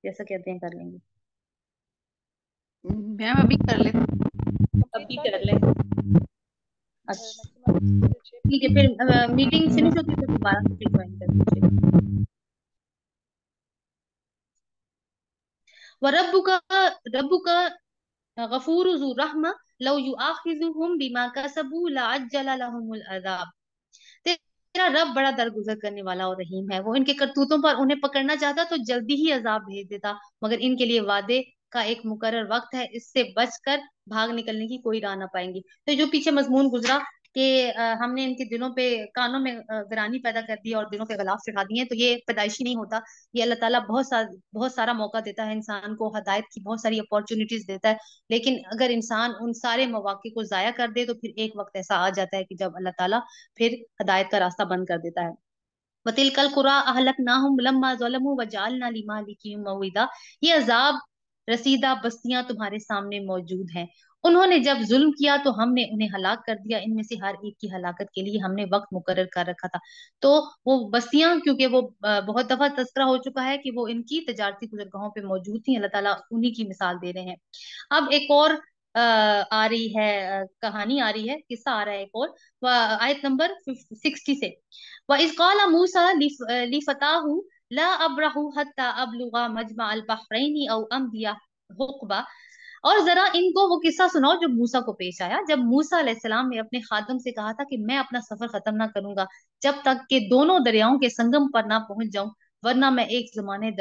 Speaker 1: जैसा कहते हैं कर लेंगे।
Speaker 2: मैम अभी कर लेते कंप्लीट
Speaker 1: अभी
Speaker 2: कर
Speaker 1: कर
Speaker 2: लेते
Speaker 1: लें।
Speaker 2: हैं।
Speaker 1: अच्छा
Speaker 2: मैक्सिमम 6
Speaker 1: ठीक है, फिर मीटिंग फिनिश होती है तो दोबारा से फिर ज्वाइन कर लीजिएगा। व रब्बुका गफूर ज़ू रहमा लौ युआखिज़ुहुम बिमा कसबू लअज्जल लहुमुल अज़ाब। तेरा रब बड़ा दरगुजर करने वाला और रहीम है, वो इनके करतूतों पर उन्हें पकड़ना चाहता तो जल्दी ही अजाब भेज देता, मगर इनके लिए वादे का एक मुकर्रर वक्त है, इससे बचकर भाग निकलने की कोई राह ना पाएंगी। तो जो पीछे मजमून गुजरा कि हमने इनके दिलों पे कानों में गरानी पैदा कर दी और दिलों पे गलाफ चढ़ा दिए, तो ये पैदाइशी नहीं होता। ये अल्लाह ताला बहुत सारा मौका देता है इंसान को, हदायत की बहुत सारी अपॉर्चुनिटीज देता है, लेकिन अगर इंसान उन सारे मौके को जाया कर दे तो फिर एक वक्त ऐसा आ जाता है कि जब अल्लाह ताला फिर हदायत का रास्ता बंद कर देता है। वतिलकल कुरा अहलकनाहुम लम्मा ज़लमू वजअलना लिमालिकिहिम मौइदा। ये अजाब रसीदा बस्तियां तुम्हारे सामने मौजूद हैं, उन्होंने जब जुल्म किया तो हमने उन्हें हलाक कर दिया, इनमें से हर एक की हलाकत के लिए हमने वक्त मुकर्रर कर रखा था। तो वो बस्तियां, क्योंकि वो बहुत दफा तस्करा हो चुका है कि वो इनकी तजारती गुजरगाहों पे मौजूद थी, अल्लाह ताला उन्हीं की मिसाल दे रहे हैं। अब एक और आ रही है कहानी आ रही है, किस्सा आ रहा है एक और। आयत नंबर 60 से, व इज़ क़ाल मूसा लिफ़ताहु ला अब्रहु हत्ता अबलुगा मजमा अल बहरैनी औ अमदिया हुक़बा। और जरा इनको वो किस्सा सुनाओ जो मूसा को पेश आया, जब मूसा अलैहिस्सलाम ने अपने खादम से कहा था कि मैं अपना सफर खत्म ना करूंगा जब तक कि दोनों दरियाओं के संगम पर ना पहुंच जाऊं, वरना मैं एक जमाने